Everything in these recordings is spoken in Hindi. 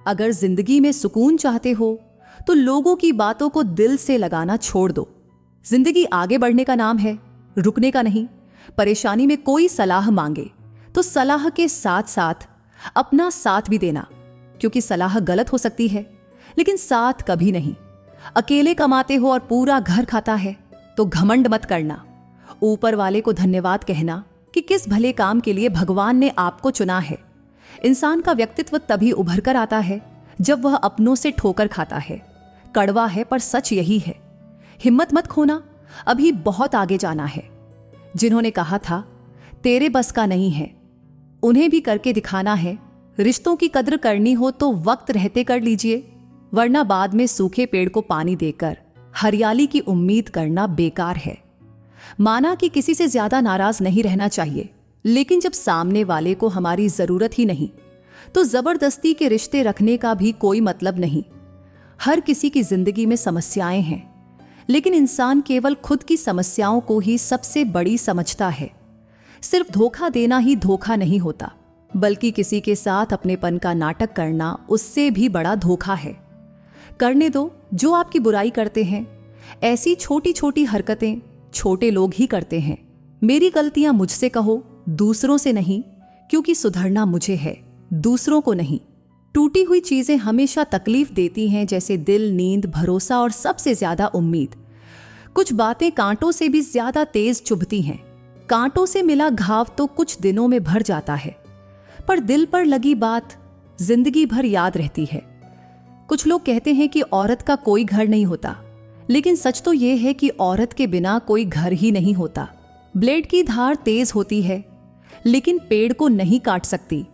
अगर जिंदगी में सुकून चाहते हो तो लोगों की बातों को दिल से लगाना छोड़ दो। जिंदगी आगे बढ़ने का नाम है, रुकने का नहीं। परेशानी में कोई सलाह मांगे तो सलाह के साथ साथ अपना साथ भी देना, क्योंकि सलाह गलत हो सकती है लेकिन साथ कभी नहीं। अकेले कमाते हो और पूरा घर खाता है तो घमंड मत करना। ऊपर वाले को धन्यवाद कहना कि किस भले काम के लिए भगवान ने आपको चुना है। इंसान का व्यक्तित्व तभी उभर कर आता है जब वह अपनों से ठोकर खाता है। कड़वा है पर सच यही है। हिम्मत मत खोना, अभी बहुत आगे जाना है। जिन्होंने कहा था तेरे बस का नहीं है, उन्हें भी करके दिखाना है। रिश्तों की कद्र करनी हो तो वक्त रहते कर लीजिए, वरना बाद में सूखे पेड़ को पानी देकर हरियाली की उम्मीद करना बेकार है। माना कि किसी से ज्यादा नाराज नहीं रहना चाहिए, लेकिन जब सामने वाले को हमारी जरूरत ही नहीं तो जबरदस्ती के रिश्ते रखने का भी कोई मतलब नहीं। हर किसी की जिंदगी में समस्याएं हैं, लेकिन इंसान केवल खुद की समस्याओं को ही सबसे बड़ी समझता है। सिर्फ धोखा देना ही धोखा नहीं होता, बल्कि किसी के साथ अपनेपन का नाटक करना उससे भी बड़ा धोखा है। करने दो जो आपकी बुराई करते हैं। ऐसी छोटी छोटी हरकतें छोटे लोग ही करते हैं। मेरी गलतियां मुझसे कहो, दूसरों से नहीं, क्योंकि सुधरना मुझे है, दूसरों को नहीं। टूटी हुई चीजें हमेशा तकलीफ देती हैं, जैसे दिल, नींद, भरोसा और सबसे ज्यादा उम्मीद। कुछ बातें कांटों से भी ज्यादा तेज चुभती हैं। कांटों से मिला घाव तो कुछ दिनों में भर जाता है, पर दिल पर लगी बात जिंदगी भर याद रहती है। कुछ लोग कहते हैं कि औरत का कोई घर नहीं होता, लेकिन सच तो यह है कि औरत के बिना कोई घर ही नहीं होता। ब्लेड की धार तेज होती है, लेकिन पेड़ को नहीं काट सकती।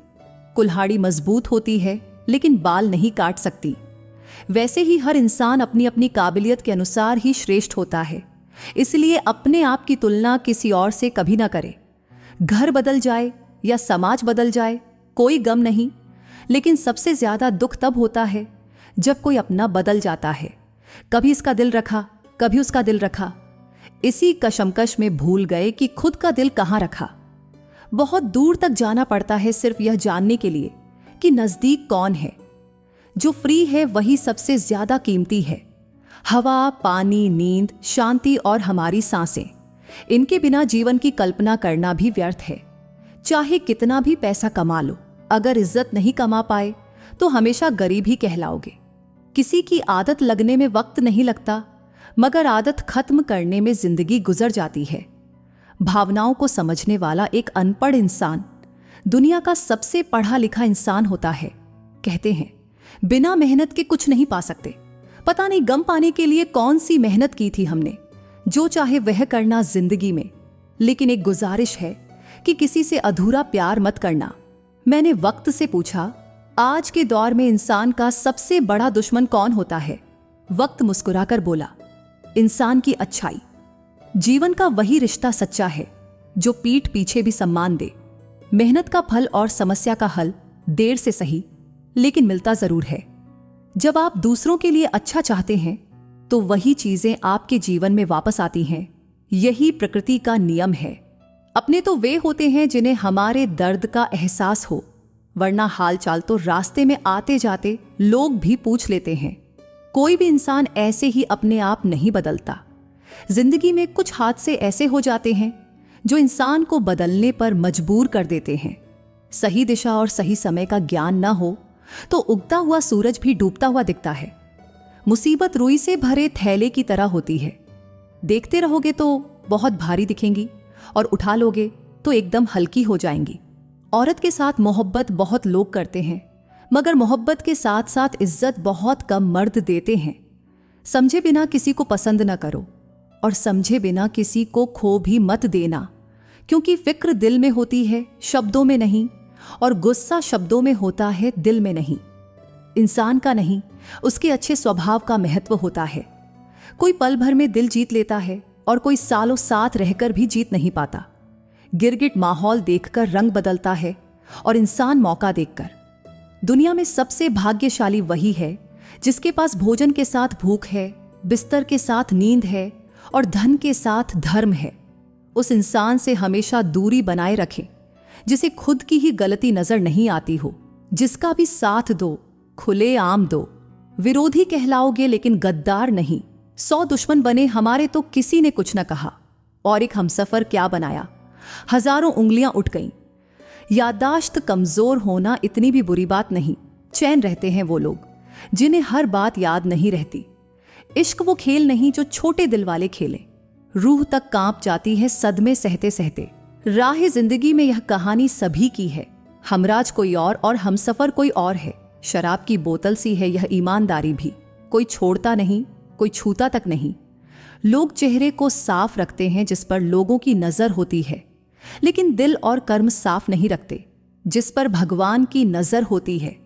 कुल्हाड़ी मजबूत होती है, लेकिन बाल नहीं काट सकती। वैसे ही हर इंसान अपनी अपनी काबिलियत के अनुसार ही श्रेष्ठ होता है। इसलिए अपने आप की तुलना किसी और से कभी ना करें। घर बदल जाए या समाज बदल जाए कोई गम नहीं, लेकिन सबसे ज्यादा दुख तब होता है जब कोई अपना बदल जाता है। कभी इसका दिल रखा, कभी उसका दिल रखा, इसी कशमकश में भूल गए कि खुद का दिल कहां रखा। बहुत दूर तक जाना पड़ता है सिर्फ यह जानने के लिए कि नजदीक कौन है। जो फ्री है वही सबसे ज्यादा कीमती है। हवा, पानी, नींद, शांति और हमारी सांसें, इनके बिना जीवन की कल्पना करना भी व्यर्थ है। चाहे कितना भी पैसा कमा लो, अगर इज्जत नहीं कमा पाए तो हमेशा गरीब ही कहलाओगे। किसी की आदत लगने में वक्त नहीं लगता, मगर आदत खत्म करने में जिंदगी गुजर जाती है। भावनाओं को समझने वाला एक अनपढ़ इंसान दुनिया का सबसे पढ़ा लिखा इंसान होता है। कहते हैं बिना मेहनत के कुछ नहीं पा सकते। पता नहीं गम पाने के लिए कौन सी मेहनत की थी हमने। जो चाहे वह करना जिंदगी में, लेकिन एक गुजारिश है कि किसी से अधूरा प्यार मत करना। मैंने वक्त से पूछा, आज के दौर में इंसान का सबसे बड़ा दुश्मन कौन होता है? वक्त मुस्कुराकर बोला, इंसान की अच्छाई। जीवन का वही रिश्ता सच्चा है जो पीठ पीछे भी सम्मान दे। मेहनत का फल और समस्या का हल देर से सही, लेकिन मिलता जरूर है। जब आप दूसरों के लिए अच्छा चाहते हैं तो वही चीजें आपके जीवन में वापस आती हैं। यही प्रकृति का नियम है। अपने तो वे होते हैं जिन्हें हमारे दर्द का एहसास हो, वरना हाल चाल तो रास्ते में आते जाते लोग भी पूछ लेते हैं। कोई भी इंसान ऐसे ही अपने आप नहीं बदलता। जिंदगी में कुछ हादसे ऐसे हो जाते हैं जो इंसान को बदलने पर मजबूर कर देते हैं। सही दिशा और सही समय का ज्ञान न हो तो उगता हुआ सूरज भी डूबता हुआ दिखता है। मुसीबत रुई से भरे थैले की तरह होती है। देखते रहोगे तो बहुत भारी दिखेंगी और उठा लोगे तो एकदम हल्की हो जाएंगी। औरत के साथ मोहब्बत बहुत लोग करते हैं, मगर मोहब्बत के साथ साथ इज्जत बहुत कम मर्द देते हैं। समझे बिना किसी को पसंद न करो और समझे बिना किसी को खो भी मत देना, क्योंकि फिक्र दिल में होती है, शब्दों में नहीं, और गुस्सा शब्दों में होता है, दिल में नहीं। इंसान का नहीं, उसके अच्छे स्वभाव का महत्व होता है। कोई पल भर में दिल जीत लेता है और कोई सालों साथ रहकर भी जीत नहीं पाता। गिरगिट माहौल देखकर रंग बदलता है और इंसान मौका देखकर। दुनिया में सबसे भाग्यशाली वही है जिसके पास भोजन के साथ भूख है, बिस्तर के साथ नींद है और धन के साथ धर्म है। उस इंसान से हमेशा दूरी बनाए रखें जिसे खुद की ही गलती नजर नहीं आती हो। जिसका भी साथ दो खुले आम दो। विरोधी कहलाओगे लेकिन गद्दार नहीं। 100 दुश्मन बने हमारे तो किसी ने कुछ न कहा। और एक हमसफर क्या बनाया, हजारों उंगलियां उठ गईं। याददाश्त कमजोर होना इतनी भी बुरी बात नहीं। चैन रहते हैं वो लोग जिन्हें हर बात याद नहीं रहती। इश्क वो खेल नहीं जो छोटे दिल वाले खेलें। रूह तक कांप जाती है सदमे सहते सहते। राह जिंदगी में यह कहानी सभी की है। हमराज कोई और हमसफर कोई और है। शराब की बोतल सी है यह ईमानदारी भी। कोई छोड़ता नहीं, कोई छूता तक नहीं। लोग चेहरे को साफ रखते हैं जिस पर लोगों की नजर होती है, लेकिन दिल और कर्म साफ नहीं रखते जिस पर भगवान की नजर होती है।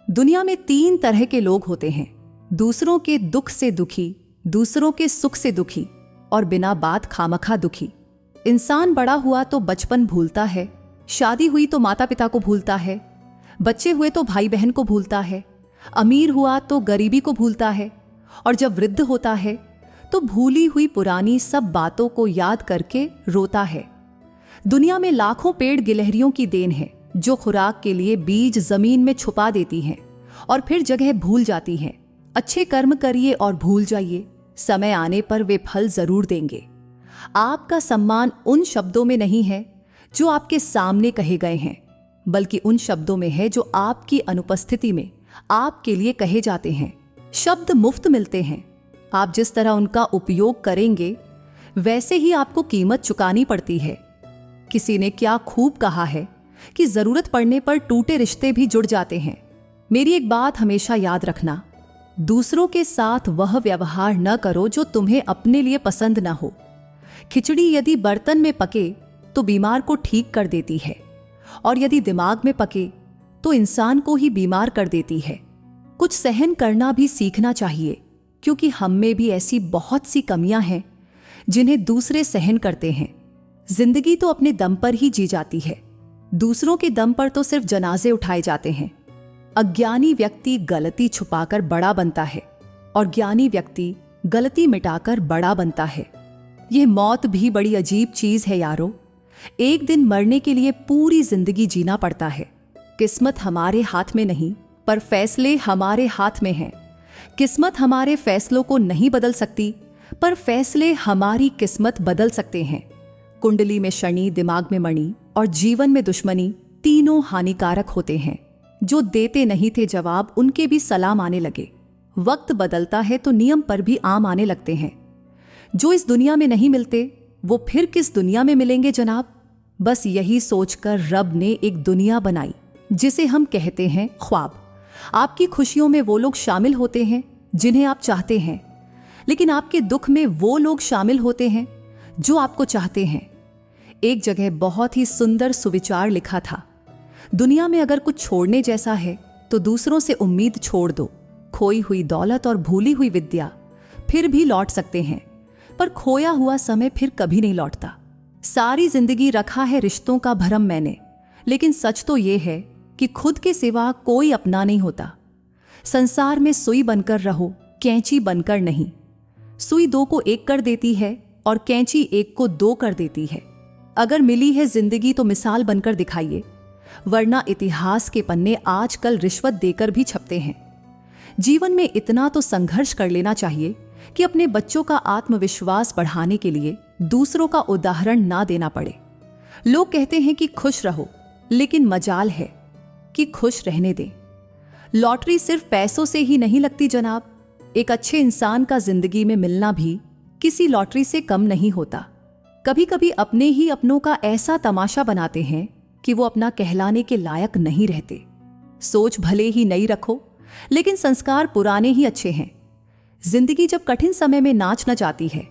दुनिया में 3 तरह के लोग होते हैं, दूसरों के दुख से दुखी, दूसरों के सुख से दुखी और बिना बात खामखा दुखी। इंसान बड़ा हुआ तो बचपन भूलता है, शादी हुई तो माता पिता को भूलता है, बच्चे हुए तो भाई बहन को भूलता है, अमीर हुआ तो गरीबी को भूलता है, और जब वृद्ध होता है तो भूली हुई पुरानी सब बातों को याद करके रोता है। दुनिया में लाखों पेड़ गिलहरियों की देन है जो खुराक के लिए बीज जमीन में छुपा देती हैं और फिर जगह भूल जाती हैं। अच्छे कर्म करिए और भूल जाइए, समय आने पर वे फल जरूर देंगे। आपका सम्मान उन शब्दों में नहीं है जो आपके सामने कहे गए हैं, बल्कि उन शब्दों में है जो आपकी अनुपस्थिति में आपके लिए कहे जाते हैं। शब्द मुफ्त मिलते हैं, आप जिस तरह उनका उपयोग करेंगे वैसे ही आपको कीमत चुकानी पड़ती है। किसी ने क्या खूब कहा है कि जरूरत पड़ने पर टूटे रिश्ते भी जुड़ जाते हैं। मेरी एक बात हमेशा याद रखना, दूसरों के साथ वह व्यवहार न करो जो तुम्हें अपने लिए पसंद न हो। खिचड़ी यदि बर्तन में पके तो बीमार को ठीक कर देती है, और यदि दिमाग में पके तो इंसान को ही बीमार कर देती है। कुछ सहन करना भी सीखना चाहिए, क्योंकि हम में भी ऐसी बहुत सी कमियां हैं जिन्हें दूसरे सहन करते हैं। जिंदगी तो अपने दम पर ही जी जाती है, दूसरों के दम पर तो सिर्फ जनाजे उठाए जाते हैं। अज्ञानी व्यक्ति गलती छुपाकर बड़ा बनता है और ज्ञानी व्यक्ति गलती मिटाकर बड़ा बनता है। यह मौत भी बड़ी अजीब चीज है यारो। एक दिन मरने के लिए पूरी जिंदगी जीना पड़ता है। किस्मत हमारे हाथ में नहीं, पर फैसले हमारे हाथ में हैं। किस्मत हमारे फैसलों को नहीं बदल सकती, पर फैसले हमारी किस्मत बदल सकते हैं। कुंडली में शनि, दिमाग में मणि और जीवन में दुश्मनी तीनों हानिकारक होते हैं। जो देते नहीं थे जवाब, उनके भी सलाम आने लगे। वक्त बदलता है तो नियम पर भी आम आने लगते हैं। जो इस दुनिया में नहीं मिलते वो फिर किस दुनिया में मिलेंगे जनाब। बस यही सोचकर रब ने एक दुनिया बनाई जिसे हम कहते हैं ख्वाब। आपकी खुशियों में वो लोग शामिल होते हैं जिन्हें आप चाहते हैं, लेकिन आपके दुख में वो लोग शामिल होते हैं जो आपको चाहते हैं। एक जगह बहुत ही सुंदर सुविचार लिखा था, दुनिया में अगर कुछ छोड़ने जैसा है तो दूसरों से उम्मीद छोड़ दो। खोई हुई दौलत और भूली हुई विद्या फिर भी लौट सकते हैं, पर खोया हुआ समय फिर कभी नहीं लौटता। सारी जिंदगी रखा है रिश्तों का भरम मैंने, लेकिन सच तो ये है कि खुद के सिवा कोई अपना नहीं होता। संसार में सुई बनकर रहो, कैंची बनकर नहीं। सुई 2 को 1 कर देती है और कैंची 1 को 2 कर देती है। अगर मिली है जिंदगी तो मिसाल बनकर दिखाइए, वरना इतिहास के पन्ने आजकल रिश्वत देकर भी छपते हैं। जीवन में इतना तो संघर्ष कर लेना चाहिए कि अपने बच्चों का आत्मविश्वास बढ़ाने के लिए दूसरों का उदाहरण ना देना पड़े। लोग कहते हैं कि खुश रहो, लेकिन मजाल है कि खुश रहने दें। लॉटरी सिर्फ पैसों से ही नहीं लगती जनाब। एक अच्छे इंसान का जिंदगी में मिलना भी किसी लॉटरी से कम नहीं होता। कभी कभी अपने ही अपनों का ऐसा तमाशा बनाते हैं कि वो अपना कहलाने के लायक नहीं रहते। सोच भले ही नई रखो, लेकिन संस्कार पुराने ही अच्छे हैं। जिंदगी जब कठिन समय में नाच न जाती है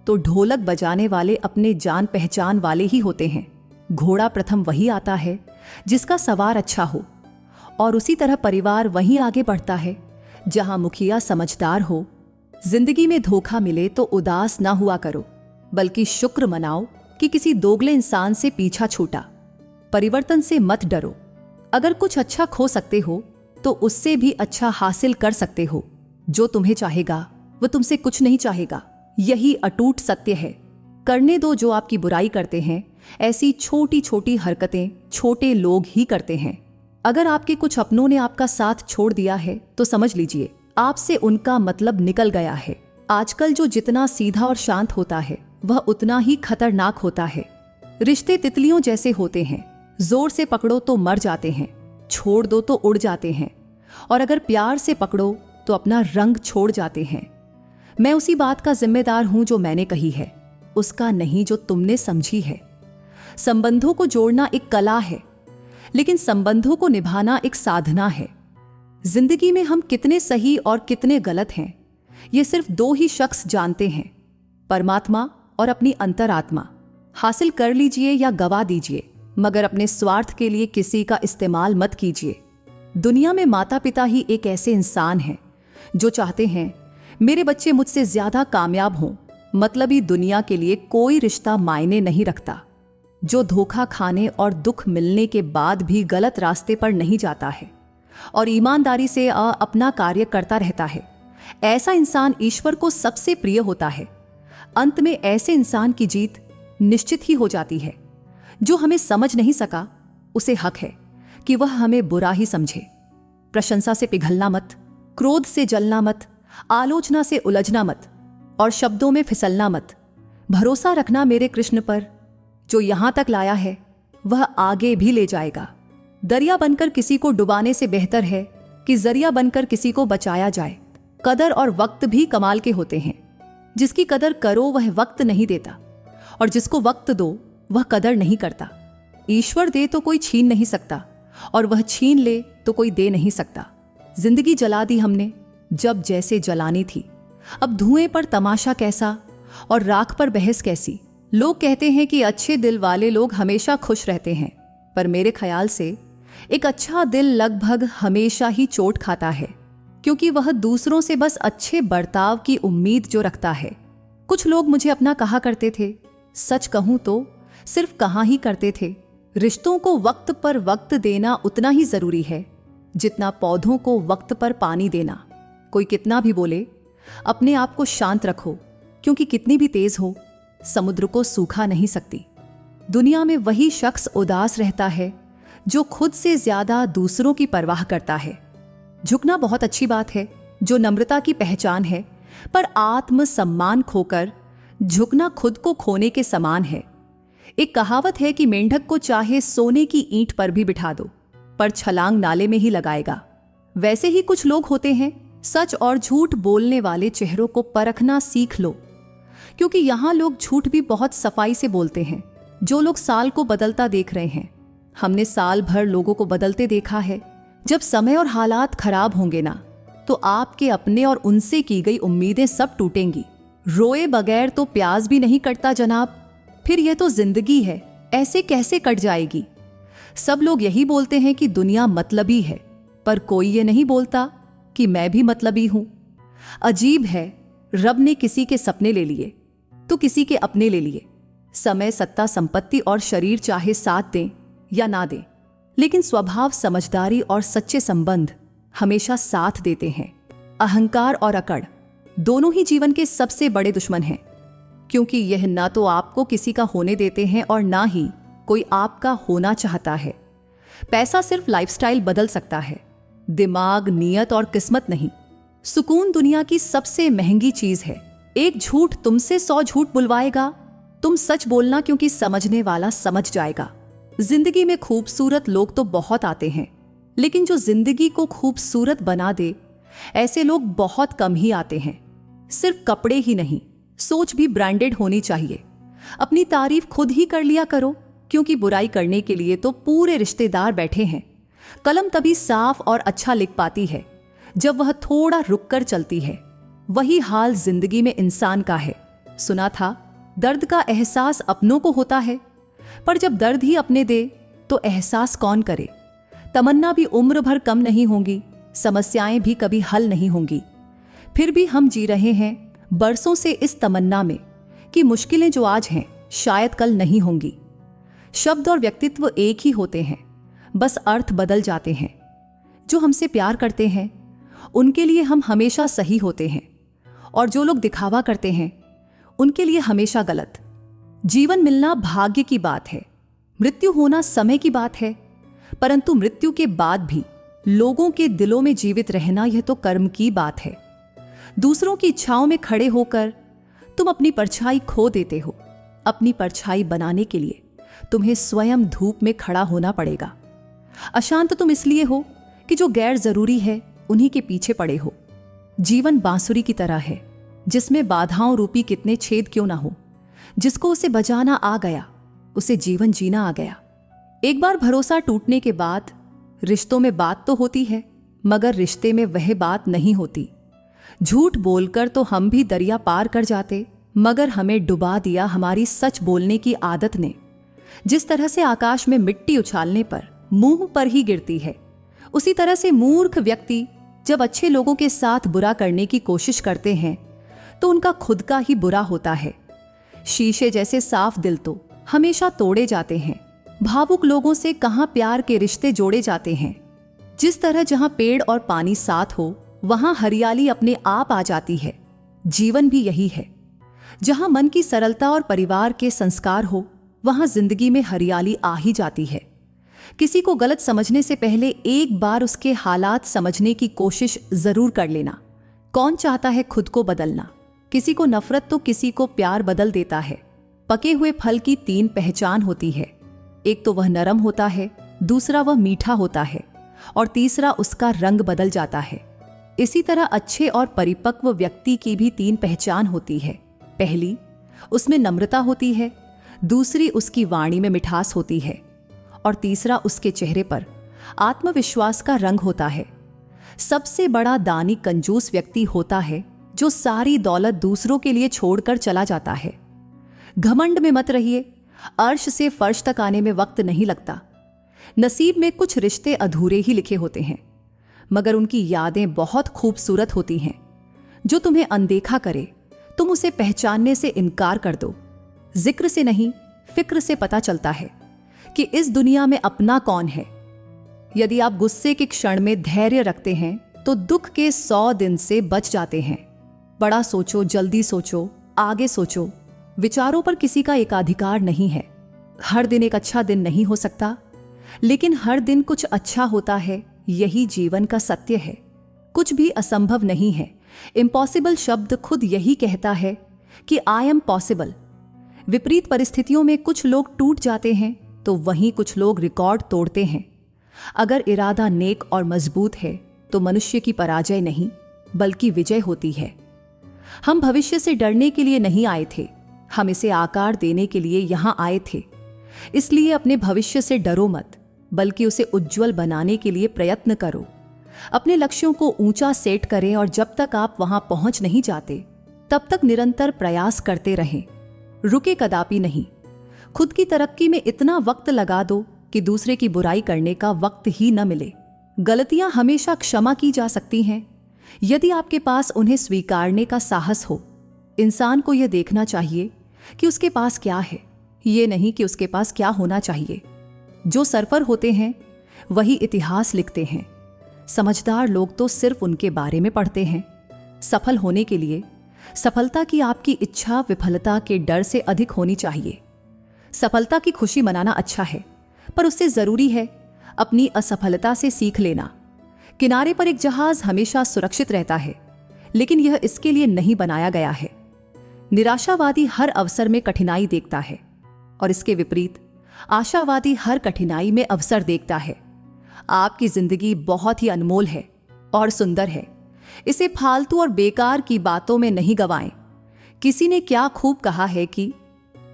तो ढोलक बजाने वाले अपने जान पहचान वाले ही होते हैं। घोड़ा प्रथम वही आता है जिसका सवार अच्छा हो, और उसी तरह परिवार वहीं आगे बढ़ता है जहां मुखिया समझदार हो। जिंदगी में धोखा मिले तो उदास ना हुआ करो, बल्कि शुक्र मनाओ कि किसी दोगले इंसान से पीछा छूटा। परिवर्तन से मत डरो। अगर कुछ अच्छा खो सकते हो तो उससे भी अच्छा हासिल कर सकते हो। जो तुम्हें चाहेगा वो तुमसे कुछ नहीं चाहेगा, यही अटूट सत्य है। करने दो जो आपकी बुराई करते हैं। ऐसी छोटी छोटी हरकतें छोटे लोग ही करते हैं। अगर आपके कुछ अपनों ने आपका साथ छोड़ दिया है तो समझ लीजिए आपसे उनका मतलब निकल गया है। आजकल जो जितना सीधा और शांत होता है वह उतना ही खतरनाक होता है। रिश्ते तितलियों जैसे होते हैं, जोर से पकड़ो तो मर जाते हैं, छोड़ दो तो उड़ जाते हैं, और अगर प्यार से पकड़ो तो अपना रंग छोड़ जाते हैं। मैं उसी बात का जिम्मेदार हूं जो मैंने कही है, उसका नहीं जो तुमने समझी है। संबंधों को जोड़ना एक कला है, लेकिन संबंधों को निभाना एक साधना है। जिंदगी में हम कितने सही और कितने गलत हैं, ये सिर्फ दो ही शख्स जानते हैं, परमात्मा और अपनी अंतरात्मा। हासिल कर लीजिए या गवा दीजिए, मगर अपने स्वार्थ के लिए किसी का इस्तेमाल मत कीजिए। दुनिया में माता पिता ही एक ऐसे इंसान हैं जो चाहते हैं मेरे बच्चे मुझसे ज्यादा कामयाब हों। मतलबी दुनिया के लिए कोई रिश्ता मायने नहीं रखता। जो धोखा खाने और दुख मिलने के बाद भी गलत रास्ते पर नहीं जाता है और ईमानदारी से अपना कार्य करता रहता है, ऐसा इंसान ईश्वर को सबसे प्रिय होता है। अंत में ऐसे इंसान की जीत निश्चित ही हो जाती है। जो हमें समझ नहीं सका उसे हक है कि वह हमें बुरा ही समझे। प्रशंसा से पिघलना मत, क्रोध से जलना मत, आलोचना से उलझना मत और शब्दों में फिसलना मत। भरोसा रखना मेरे कृष्ण पर, जो यहां तक लाया है वह आगे भी ले जाएगा। दरिया बनकर किसी को डुबाने से बेहतर है कि जरिया बनकर किसी को बचाया जाए। कदर और वक्त भी कमाल के होते हैं। जिसकी कदर करो वह वक्त नहीं देता, और जिसको वक्त दो वह कदर नहीं करता। ईश्वर दे तो कोई छीन नहीं सकता, और वह छीन ले तो कोई दे नहीं सकता। जिंदगी जला दी हमने जब जैसे जलानी थी। अब धुएं पर तमाशा कैसा और राख पर बहस कैसी। लोग कहते हैं कि अच्छे दिल वाले लोग हमेशा खुश रहते हैं, पर मेरे ख्याल से एक अच्छा दिल लगभग हमेशा ही चोट खाता है, क्योंकि वह दूसरों से बस अच्छे बर्ताव की उम्मीद जो रखता है। कुछ लोग मुझे अपना कहा करते थे, सच कहूं तो सिर्फ कहा ही करते थे। रिश्तों को वक्त पर वक्त देना उतना ही जरूरी है जितना पौधों को वक्त पर पानी देना। कोई कितना भी बोले, अपने आप को शांत रखो, क्योंकि कितनी भी तेज हो समुद्र को सूखा नहीं सकती। दुनिया में वही शख्स उदास रहता है जो खुद से ज्यादा दूसरों की परवाह करता है। झुकना बहुत अच्छी बात है, जो नम्रता की पहचान है, पर आत्मसम्मान खोकर झुकना खुद को खोने के समान है। एक कहावत है कि मेंढक को चाहे सोने की ईंट पर भी बिठा दो, पर छलांग नाले में ही लगाएगा। वैसे ही कुछ लोग होते हैं। सच और झूठ बोलने वाले चेहरों को परखना सीख लो, क्योंकि यहां लोग झूठ भी बहुत सफाई से बोलते हैं। जो लोग साल को बदलता देख रहे हैं, हमने साल भर लोगों को बदलते देखा है। जब समय और हालात खराब होंगे ना, तो आपके अपने और उनसे की गई उम्मीदें सब टूटेंगी। रोए बगैर तो प्याज भी नहीं कटता जनाब। फिर यह तो जिंदगी है, ऐसे कैसे कट जाएगी। सब लोग यही बोलते हैं कि दुनिया मतलबी है, पर कोई ये नहीं बोलता कि मैं भी मतलबी हूं। अजीब है, रब ने किसी के सपने ले लिए तो किसी के अपने ले लिए। समय, सत्ता, संपत्ति और शरीर चाहे साथ दें या ना दें, लेकिन स्वभाव, समझदारी और सच्चे संबंध हमेशा साथ देते हैं। अहंकार और अकड़ दोनों ही जीवन के सबसे बड़े दुश्मन हैं, क्योंकि यह ना तो आपको किसी का होने देते हैं और ना ही कोई आपका होना चाहता है। पैसा सिर्फ लाइफस्टाइल बदल सकता है, दिमाग, नियत और किस्मत नहीं। सुकून दुनिया की सबसे महंगी चीज है। एक झूठ तुमसे 100 झूठ बुलवाएगा। तुम सच बोलना, क्योंकि समझने वाला समझ जाएगा। जिंदगी में खूबसूरत लोग तो बहुत आते हैं, लेकिन जो जिंदगी को खूबसूरत बना दे, ऐसे लोग बहुत कम ही आते हैं। सिर्फ कपड़े ही नहीं, सोच भी ब्रांडेड होनी चाहिए। अपनी तारीफ खुद ही कर लिया करो, क्योंकि बुराई करने के लिए तो पूरे रिश्तेदार बैठे हैं। कलम तभी साफ और अच्छा लिख पाती है जब वह थोड़ा रुककर चलती है। वही हाल जिंदगी में इंसान का है। सुना था, दर्द का एहसास अपनों को होता है, पर जब दर्द ही अपने दे तो एहसास कौन करे। तमन्ना भी उम्र भर कम नहीं होंगी, समस्याएं भी कभी हल नहीं होंगी। फिर भी हम जी रहे हैं बरसों से इस तमन्ना में कि मुश्किलें जो आज हैं शायद कल नहीं होंगी। शब्द और व्यक्तित्व एक ही होते हैं, बस अर्थ बदल जाते हैं। जो हमसे प्यार करते हैं उनके लिए हम हमेशा सही होते हैं, और जो लोग दिखावा करते हैं उनके लिए हमेशा गलत। जीवन मिलना भाग्य की बात है, मृत्यु होना समय की बात है। परंतु मृत्यु के बाद भी लोगों के दिलों में जीवित रहना, यह तो कर्म की बात है। दूसरों की इच्छाओं में खड़े होकर तुम अपनी परछाई खो देते हो। अपनी परछाई बनाने के लिए तुम्हें स्वयं धूप में खड़ा होना पड़ेगा। अशांत तुम इसलिए हो कि जो गैर जरूरी है उन्हीं के पीछे पड़े हो। जीवन बांसुरी की तरह है, जिसमें बाधाओं रूपी कितने छेद क्यों ना हो। जिसको उसे बजाना आ गया, उसे जीवन जीना आ गया। एक बार भरोसा टूटने के बाद रिश्तों में बात तो होती है, मगर रिश्ते में वह बात नहीं होती। झूठ बोलकर तो हम भी दरिया पार कर जाते, मगर हमें डुबा दिया हमारी सच बोलने की आदत ने। जिस तरह से आकाश में मिट्टी उछालने पर मुंह पर ही गिरती है, उसी तरह से मूर्ख व्यक्ति जब अच्छे लोगों के साथ बुरा करने की कोशिश करते हैं तो उनका खुद का ही बुरा होता है। शीशे जैसे साफ दिल तो हमेशा तोड़े जाते हैं। भावुक लोगों से कहां प्यार के रिश्ते जोड़े जाते हैं। जिस तरह जहां पेड़ और पानी साथ हो, वहां हरियाली अपने आप आ जाती है। जीवन भी यही है। जहां मन की सरलता और परिवार के संस्कार हो, वहां जिंदगी में हरियाली आ ही जाती है। किसी को गलत समझने से पहले एक बार उसके हालात समझने की कोशिश जरूर कर लेना। कौन चाहता है खुद को बदलना? किसी को नफरत तो किसी को प्यार बदल देता है। पके हुए फल की 3 पहचान होती है। एक तो वह नरम होता है, दूसरा वह मीठा होता है और तीसरा उसका रंग बदल जाता है। इसी तरह अच्छे और परिपक्व व्यक्ति की भी 3 पहचान होती है। पहली, उसमें नम्रता होती है, दूसरी उसकी वाणी में मिठास होती है और तीसरा उसके चेहरे पर आत्मविश्वास का रंग होता है। सबसे बड़ा दानी कंजूस व्यक्ति होता है जो सारी दौलत दूसरों के लिए छोड़कर चला जाता है। घमंड में मत रहिए, अर्श से फर्श तक आने में वक्त नहीं लगता। नसीब में कुछ रिश्ते अधूरे ही लिखे होते हैं, मगर उनकी यादें बहुत खूबसूरत होती हैं। जो तुम्हें अनदेखा करे, तुम उसे पहचानने से इनकार कर दो। जिक्र से नहीं, फिक्र से पता चलता है कि इस दुनिया में अपना कौन है। यदि आप गुस्से के क्षण में धैर्य रखते हैं तो दुख के 100 दिन से बच जाते हैं। बड़ा सोचो, जल्दी सोचो, आगे सोचो। विचारों पर किसी का एकाधिकार नहीं है। हर दिन एक अच्छा दिन नहीं हो सकता, लेकिन हर दिन कुछ अच्छा होता है। यही जीवन का सत्य है। कुछ भी असंभव नहीं है। इम्पॉसिबल शब्द खुद यही कहता है कि आई एम पॉसिबल। विपरीत परिस्थितियों में कुछ लोग टूट जाते हैं तो वहीं कुछ लोग रिकॉर्ड तोड़ते हैं। अगर इरादा नेक और मजबूत है तो मनुष्य की पराजय नहीं बल्कि विजय होती है। हम भविष्य से डरने के लिए नहीं आए थे, हम इसे आकार देने के लिए यहां आए थे। इसलिए अपने भविष्य से डरो मत, बल्कि उसे उज्जवल बनाने के लिए प्रयत्न करो। अपने लक्ष्यों को ऊंचा सेट करें और जब तक आप वहां पहुंच नहीं जाते तब तक निरंतर प्रयास करते रहें। रुके कदापि नहीं। खुद की तरक्की में इतना वक्त लगा दो कि दूसरे की बुराई करने का वक्त ही न मिले। गलतियां हमेशा क्षमा की जा सकती हैं यदि आपके पास उन्हें स्वीकारने का साहस हो। इंसान को यह देखना चाहिए कि उसके पास क्या है, ये नहीं कि उसके पास क्या होना चाहिए। जो सरफर होते हैं वही इतिहास लिखते हैं। समझदार लोग तो सिर्फ उनके बारे में पढ़ते हैं। सफल होने के लिए सफलता की आपकी इच्छा विफलता के डर से अधिक होनी चाहिए। सफलता की खुशी मनाना अच्छा है, पर उससे जरूरी है अपनी असफलता से सीख लेना। किनारे पर एक जहाज हमेशा सुरक्षित रहता है, लेकिन यह इसके लिए नहीं बनाया गया है। निराशावादी हर अवसर में कठिनाई देखता है और इसके विपरीत आशावादी हर कठिनाई में अवसर देखता है। आपकी जिंदगी बहुत ही अनमोल है और सुंदर है। इसे फालतू और बेकार की बातों में नहीं गवाएं। किसी ने क्या खूब कहा है कि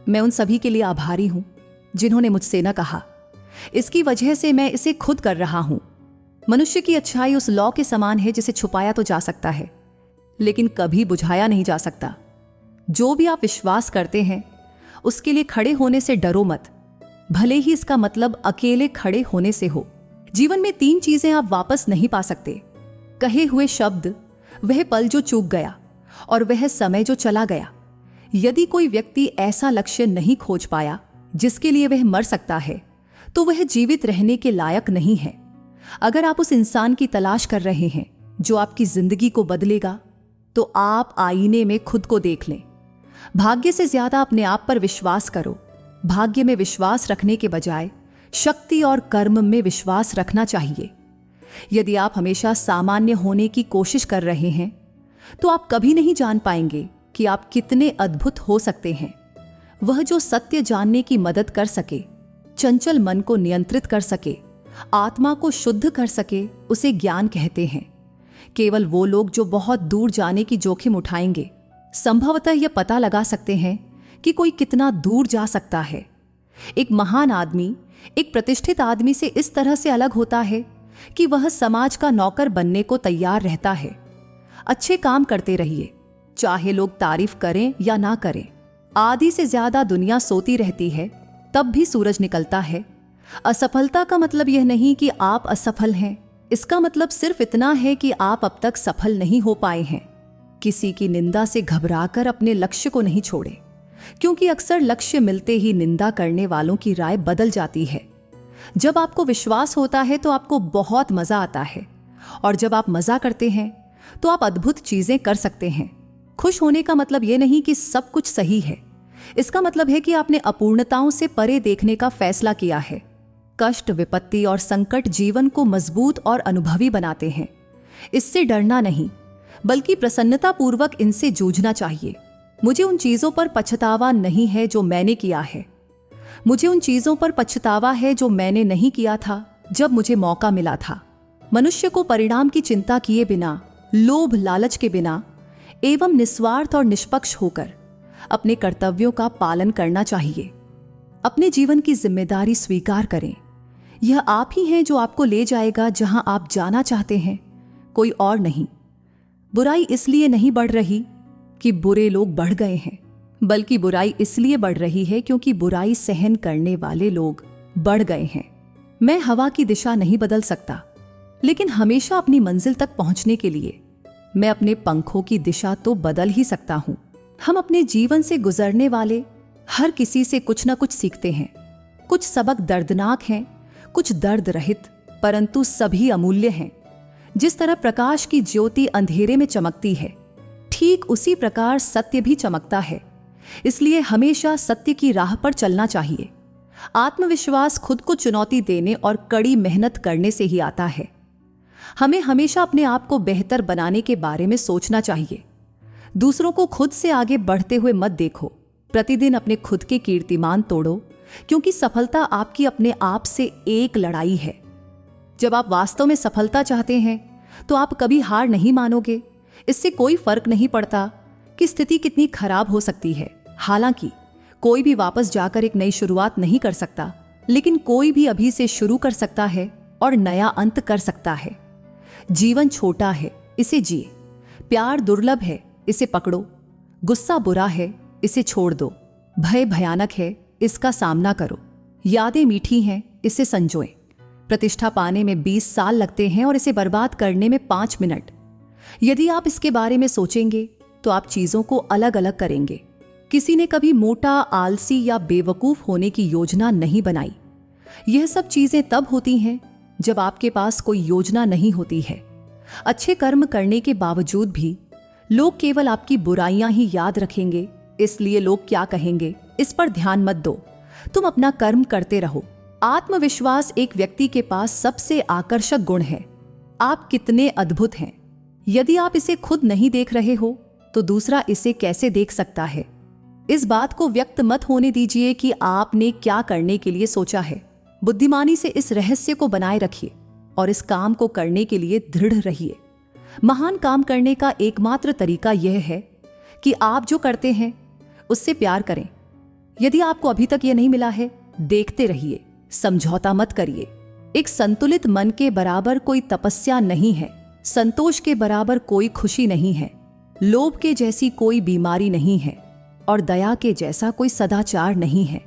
मैं उन सभी के लिए आभारी हूं जिन्होंने मुझसे न कहा। इसकी वजह से मैं इसे खुद कर रहा हूं। मनुष्य की अच्छाई उस लौ के समान है जिसे छुपाया तो जा सकता है, लेकिन कभी बुझाया नहीं जा सकता। जो भी आप विश्वास करते हैं उसके लिए खड़े होने से डरो मत, भले ही इसका मतलब अकेले खड़े होने से हो। जीवन में 3 चीजें आप वापस नहीं पा सकते: कहे हुए शब्द, वह पल जो चूक गया और वह समय जो चला गया। यदि कोई व्यक्ति ऐसा लक्ष्य नहीं खोज पाया जिसके लिए वह मर सकता है, तो वह जीवित रहने के लायक नहीं है। अगर आप उस इंसान की तलाश कर रहे हैं जो आपकी जिंदगी को बदलेगा, तो आप आईने में खुद को देख लें। भाग्य से ज्यादा अपने आप पर विश्वास करो। भाग्य में विश्वास रखने के बजाय शक्ति और कर्म में विश्वास रखना चाहिए। यदि आप हमेशा सामान्य होने की कोशिश कर रहे हैं तो आप कभी नहीं जान पाएंगे कि आप कितने अद्भुत हो सकते हैं। वह जो सत्य जानने की मदद कर सके, चंचल मन को नियंत्रित कर सके, आत्मा को शुद्ध कर सके, उसे ज्ञान कहते हैं। केवल वो लोग जो बहुत दूर जाने की जोखिम उठाएंगे संभवतः यह पता लगा सकते हैं कि कोई कितना दूर जा सकता है। एक महान आदमी एक प्रतिष्ठित आदमी से इस तरह से अलग होता है कि वह समाज का नौकर बनने को तैयार रहता है। अच्छे काम करते रहिए, चाहे लोग तारीफ करें या ना करें। आधी से ज्यादा दुनिया सोती रहती है, तब भी सूरज निकलता है। असफलता का मतलब यह नहीं कि आप असफल हैं, इसका मतलब सिर्फ इतना है कि आप अब तक सफल नहीं हो पाए हैं। किसी की निंदा से घबराकर अपने लक्ष्य को नहीं छोड़ें, क्योंकि अक्सर लक्ष्य मिलते ही निंदा करने वालों की राय बदल जाती है। जब आपको विश्वास होता है तो आपको बहुत मजा आता है, और जब आप मजा करते हैं तो आप अद्भुत चीजें कर सकते हैं। खुश होने का मतलब यह नहीं कि सब कुछ सही है, इसका मतलब है कि आपने अपूर्णताओं से परे देखने का फैसला किया है। कष्ट, विपत्ति और संकट जीवन को मजबूत और अनुभवी बनाते हैं। इससे डरना नहीं, बल्कि प्रसन्नतापूर्वक इनसे जूझना चाहिए। मुझे उन चीजों पर पछतावा नहीं है जो मैंने किया है। मुझे उन चीजों पर पछतावा है जो मैंने नहीं किया था जब मुझे मौका मिला था। मनुष्य को परिणाम की चिंता किए बिना, लोभ लालच के बिना एवं निस्वार्थ और निष्पक्ष होकर अपने कर्तव्यों का पालन करना चाहिए। अपने जीवन की जिम्मेदारी स्वीकार करें। यह आप ही हैं जो आपको ले जाएगा जहां आप जाना चाहते हैं, कोई और नहीं। बुराई इसलिए नहीं बढ़ रही कि बुरे लोग बढ़ गए हैं, बल्कि बुराई इसलिए बढ़ रही है क्योंकि बुराई सहन करने वाले लोग बढ़ गए हैं। मैं हवा की दिशा नहीं बदल सकता, लेकिन हमेशा अपनी मंजिल तक पहुंचने के लिए मैं अपने पंखों की दिशा तो बदल ही सकता हूं। हम अपने जीवन से गुजरने वाले हर किसी से कुछ न कुछ सीखते हैं। कुछ सबक दर्दनाक हैं, कुछ दर्द रहित, परंतु सभी अमूल्य हैं। जिस तरह प्रकाश की ज्योति अंधेरे में चमकती है, ठीक उसी प्रकार सत्य भी चमकता है। इसलिए हमेशा सत्य की राह पर चलना चाहिए। आत्मविश्वास खुद को चुनौती देने और कड़ी मेहनत करने से ही आता है। हमें हमेशा अपने आप को बेहतर बनाने के बारे में सोचना चाहिए। दूसरों को खुद से आगे बढ़ते हुए मत देखो। प्रतिदिन अपने खुद के कीर्तिमान तोड़ो, क्योंकि सफलता आपकी अपने आप से एक लड़ाई है। जब आप वास्तव में सफलता चाहते हैं तो आप कभी हार नहीं मानोगे। इससे कोई फर्क नहीं पड़ता कि स्थिति कितनी खराब हो सकती है। हालांकि कोई भी वापस जाकर एक नई शुरुआत नहीं कर सकता, लेकिन कोई भी अभी से शुरू कर सकता है और नया अंत कर सकता है। जीवन छोटा है, इसे जिए। प्यार दुर्लभ है, इसे पकड़ो। गुस्सा बुरा है, इसे छोड़ दो। भय भयानक है, इसका सामना करो। यादें मीठी हैं, इसे संजोएं। प्रतिष्ठा पाने में 20 साल लगते हैं और इसे बर्बाद करने में 5 मिनट। यदि आप इसके बारे में सोचेंगे तो आप चीजों को अलग अलग करेंगे। किसी ने कभी मोटा, आलसी या बेवकूफ होने की योजना नहीं बनाई। यह सब चीजें तब होती हैं जब आपके पास कोई योजना नहीं होती है। अच्छे कर्म करने के बावजूद भी लोग केवल आपकी बुराइयां ही याद रखेंगे, इसलिए लोग क्या कहेंगे इस पर ध्यान मत दो। तुम अपना कर्म करते रहो। आत्मविश्वास एक व्यक्ति के पास सबसे आकर्षक गुण है। आप कितने अद्भुत हैं। यदि आप इसे खुद नहीं देख रहे हो तो दूसरा इसे कैसे देख सकता है। इस बात को व्यक्त मत होने दीजिए कि आपने क्या करने के लिए सोचा है। बुद्धिमानी से इस रहस्य को बनाए रखिए और इस काम को करने के लिए दृढ़ रहिए। महान काम करने का एकमात्र तरीका यह है कि आप जो करते हैं उससे प्यार करें। यदि आपको अभी तक यह नहीं मिला है, देखते रहिए, समझौता मत करिए। एक संतुलित मन के बराबर कोई तपस्या नहीं है, संतोष के बराबर कोई खुशी नहीं है, लोभ के जैसी कोई बीमारी नहीं है और दया के जैसा कोई सदाचार नहीं है।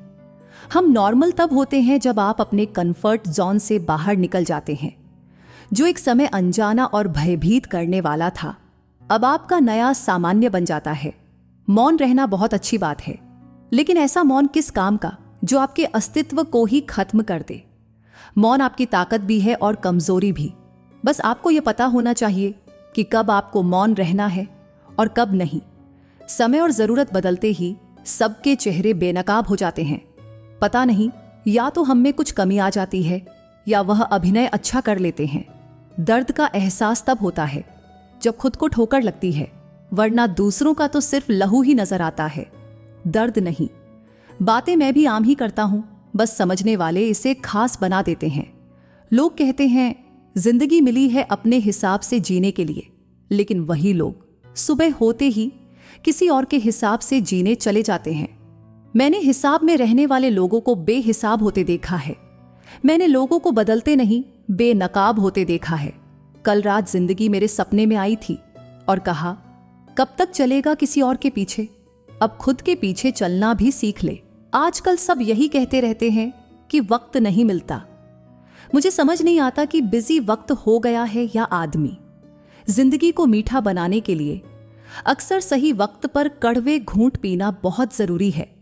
हम नॉर्मल तब होते हैं जब आप अपने कंफर्ट जोन से बाहर निकल जाते हैं। जो एक समय अनजाना और भयभीत करने वाला था, अब आपका नया सामान्य बन जाता है। मौन रहना बहुत अच्छी बात है, लेकिन ऐसा मौन किस काम का जो आपके अस्तित्व को ही खत्म कर दे। मौन आपकी ताकत भी है और कमजोरी भी। बस आपको यह पता होना चाहिए कि कब आपको मौन रहना है और कब नहीं। समय और जरूरत बदलते ही सबके चेहरे बेनकाब हो जाते हैं। पता नहीं या तो हम में कुछ कमी आ जाती है या वह अभिनय अच्छा कर लेते हैं। दर्द का एहसास तब होता है जब खुद को ठोकर लगती है, वरना दूसरों का तो सिर्फ लहू ही नजर आता है, दर्द नहीं। बातें मैं भी आम ही करता हूं, बस समझने वाले इसे खास बना देते हैं। लोग कहते हैं जिंदगी मिली है अपने हिसाब से जीने के लिए, लेकिन वही लोग सुबह होते ही किसी और के हिसाब से जीने चले जाते हैं। मैंने हिसाब में रहने वाले लोगों को बेहिसाब होते देखा है। मैंने लोगों को बदलते नहीं, बेनकाब होते देखा है। कल रात जिंदगी मेरे सपने में आई थी और कहा, कब तक चलेगा किसी और के पीछे, अब खुद के पीछे चलना भी सीख ले। आजकल सब यही कहते रहते हैं कि वक्त नहीं मिलता। मुझे समझ नहीं आता कि बिजी वक्त हो गया है या आदमी। जिंदगी को मीठा बनाने के लिए अक्सर सही वक्त पर कड़वे घूंट पीना बहुत जरूरी है।